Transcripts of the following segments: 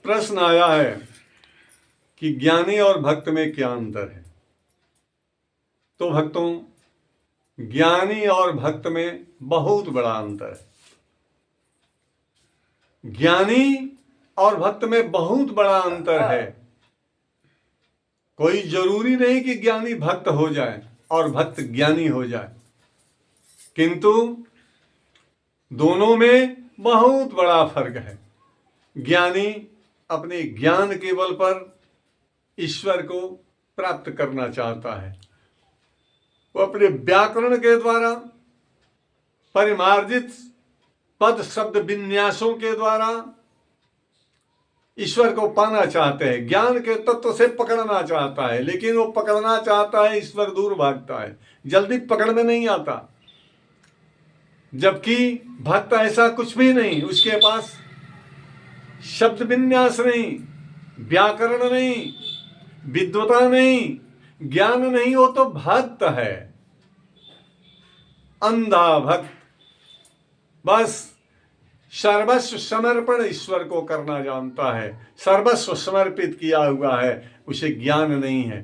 प्रश्न आया है कि ज्ञानी और भक्त में क्या अंतर है। तो भक्तों, ज्ञानी और भक्त में बहुत बड़ा अंतर है। ज्ञानी और भक्त में बहुत बड़ा अंतर है। कोई जरूरी नहीं कि ज्ञानी भक्त हो जाए और भक्त ज्ञानी हो जाए, किंतु दोनों में बहुत बड़ा फर्क है। ज्ञानी अपने ज्ञान के बल पर ईश्वर को प्राप्त करना चाहता है। वो अपने व्याकरण के द्वारा, परिमार्जित पद शब्द विन्यासों के द्वारा ईश्वर को पाना चाहते हैं। ज्ञान के तत्व से पकड़ना चाहता है, लेकिन वो पकड़ना चाहता है, ईश्वर दूर भागता है, जल्दी पकड़ में नहीं आता। जबकि भक्त ऐसा कुछ भी नहीं, उसके पास शब्द विन्यास नहीं, व्याकरण नहीं, विद्वता नहीं, ज्ञान नहीं, वो तो भक्त है, अंधा भक्त। बस सर्वस्व समर्पण ईश्वर को करना जानता है, सर्वस्व समर्पित किया हुआ है, उसे ज्ञान नहीं है।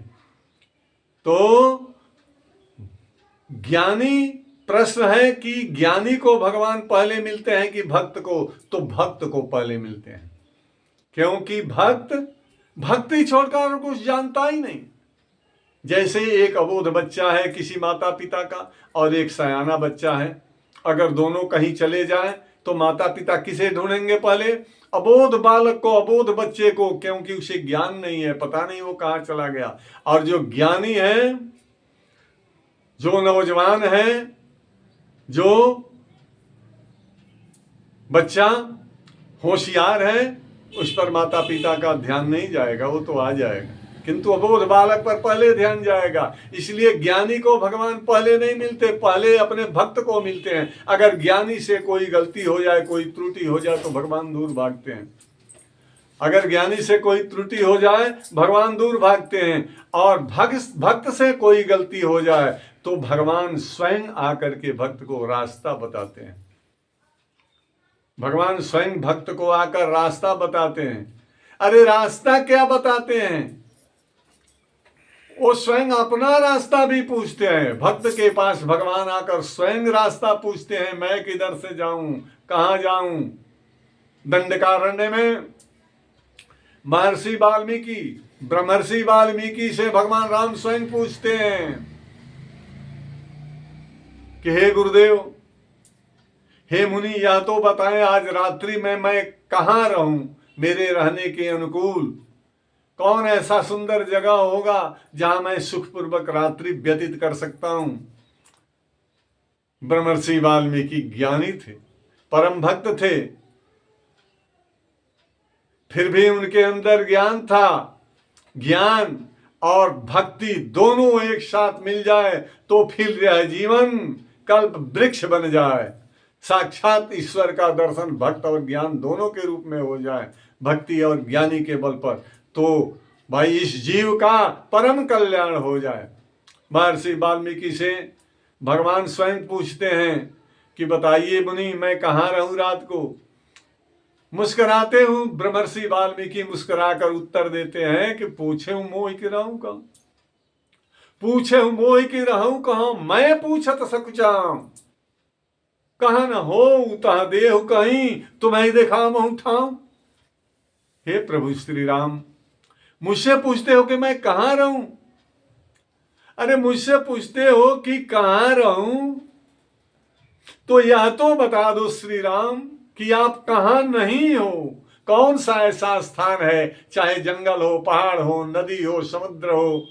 तो ज्ञानी, प्रश्न है कि ज्ञानी को भगवान पहले मिलते हैं कि भक्त को? तो भक्त को पहले मिलते हैं, क्योंकि भक्त भक्ति छोड़कर और कुछ जानता ही नहीं। जैसे एक अबोध बच्चा है किसी माता पिता का और एक सयाना बच्चा है, अगर दोनों कहीं चले जाएं तो माता पिता किसे ढूंढेंगे? पहले अबोध बालक को, अबोध बच्चे को, क्योंकि उसे ज्ञान नहीं है, पता नहीं वो कहां चला गया। और जो ज्ञानी है, जो नौजवान है, जो बच्चा होशियार है, उस पर माता पिता का ध्यान नहीं जाएगा, वो तो आ जाएगा, किंतु अबोध बालक पर पहले ध्यान जाएगा। इसलिए ज्ञानी को भगवान पहले नहीं मिलते, पहले अपने भक्त को मिलते हैं। अगर ज्ञानी से कोई गलती हो जाए, कोई त्रुटि हो जाए, तो भगवान दूर भागते हैं। अगर ज्ञानी से कोई त्रुटि हो जाए, भगवान दूर भागते हैं। और भक्त से कोई गलती हो जाए तो भगवान स्वयं आकर के भक्त को रास्ता बताते हैं। भगवान स्वयं भक्त को आकर रास्ता बताते हैं। अरे रास्ता क्या बताते हैं, वो स्वयं अपना रास्ता भी पूछते हैं। भक्त के पास भगवान आकर स्वयं रास्ता पूछते हैं, मैं किधर से जाऊं, कहां जाऊं। दंडकारण्य में महर्षि वाल्मीकि, ब्रह्मर्षि वाल्मीकि से भगवान राम स्वयं पूछते हैं कि हे गुरुदेव, हे मुनि, यह तो बताएं आज रात्रि में मैं कहां रहूं, मेरे रहने के अनुकूल कौन ऐसा सुंदर जगह होगा जहां मैं सुखपूर्वक रात्रि व्यतीत कर सकता हूं। ब्रह्मर्षि वाल्मीकि ज्ञानी थे, परम भक्त थे, फिर भी उनके अंदर ज्ञान था। ज्ञान और भक्ति दोनों एक साथ मिल जाए तो फिर यह जीवन कल्प वृक्ष बन जाए, साक्षात ईश्वर का दर्शन भक्त और ज्ञान दोनों के रूप में हो जाए, भक्ति और ज्ञानी के बल पर, तो भाई इस जीव का परम कल्याण हो जाए। महर्षि वाल्मीकि से भगवान स्वयं पूछते हैं कि बताइए मुनि, मैं कहाँ रहूं रात को। मुस्कुराते हूं ब्रह्मर्षि वाल्मीकि मुस्कुराकर उत्तर देते हैं कि पूछे हूं मोह की रहूं कहां, पूछे हूं मोह की रहूं कहां, मैं पूछत सकुचाम, कहा न हो तह देहु कहीं, तुम्हें देखा महु ठाम। हे प्रभु श्री राम, मुझसे पूछते हो कि मैं कहां रहूं? अरे मुझसे पूछते हो कि कहां रहूं, तो यह तो बता दो श्री राम कि आप कहां नहीं हो। कौन सा ऐसा स्थान है, चाहे जंगल हो, पहाड़ हो, नदी हो, समुद्र हो,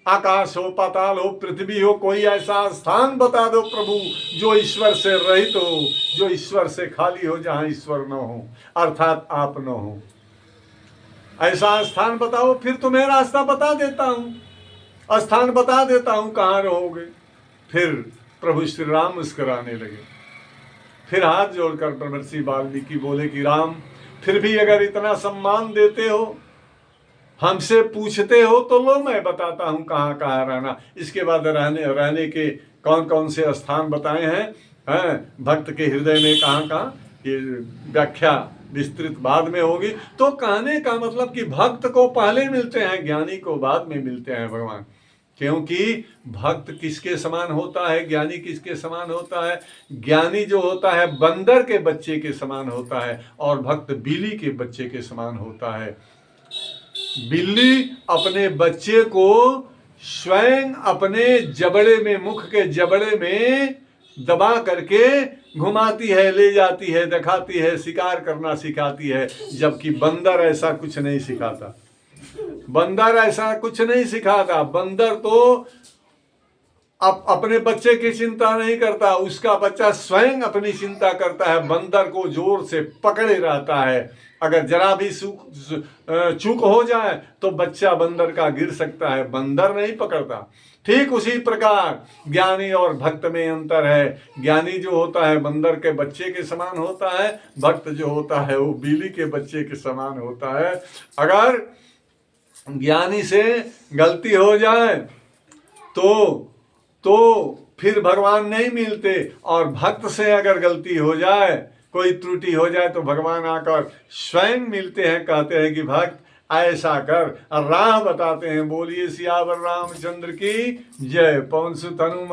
आकाश हो, पाताल हो, पृथ्वी हो, कोई ऐसा स्थान बता दो प्रभु जो ईश्वर से रहित हो, जो ईश्वर से खाली हो, जहां ईश्वर न हो, अर्थात आप न हो। ऐसा स्थान बताओ, फिर तुम्हें रास्ता बता देता हूं, स्थान बता देता हूं कहां रहोगे। फिर प्रभु श्री राम मुस्कुराने लगे। फिर हाथ जोड़कर ब्रह्मर्षि वाल्मीकि बोले कि राम, फिर भी अगर इतना सम्मान देते हो, हमसे पूछते हो, तो लो मैं बताता हूं कहां कहां रहना। इसके बाद रहने के कौन कौन से स्थान बताए हैं, भक्त के हृदय में कहां कहां, ये व्याख्या विस्तृत बाद में होगी। तो कहने का मतलब कि भक्त को पहले मिलते हैं, ज्ञानी को बाद में मिलते हैं भगवान। क्योंकि भक्त किसके समान होता है, ज्ञानी किसके समान होता है? ज्ञानी जो होता है बंदर के बच्चे के समान होता है, और भक्त बिल्ली के बच्चे के समान होता है। बिल्ली अपने बच्चे को स्वयं अपने जबड़े में, मुख के जबड़े में दबा करके घुमाती है, ले जाती है, दिखाती है, शिकार करना सिखाती है। जबकि बंदर ऐसा कुछ नहीं सिखाता। बंदर ऐसा कुछ नहीं सिखाता। बंदर तो अपने बच्चे की चिंता नहीं करता, उसका बच्चा स्वयं अपनी चिंता करता है। बंदर को जोर से पकड़े रहता है, अगर जरा भी चूक हो जाए तो बच्चा बंदर का गिर सकता है, बंदर नहीं पकड़ता। ठीक उसी प्रकार ज्ञानी और भक्त में अंतर है। ज्ञानी जो होता है बंदर के बच्चे के समान होता है, भक्त जो होता है वो बिल्ली के बच्चे के समान होता है। अगर ज्ञानी से गलती हो जाए तो फिर भगवान नहीं मिलते, और भक्त से अगर गलती हो जाए, कोई त्रुटि हो जाए, तो भगवान आकर स्वयं मिलते हैं, कहते हैं कि भक्त ऐसा कर, राह बताते हैं। बोलिए सियावर रामचंद्र की जय। पवन सुत हनुमान।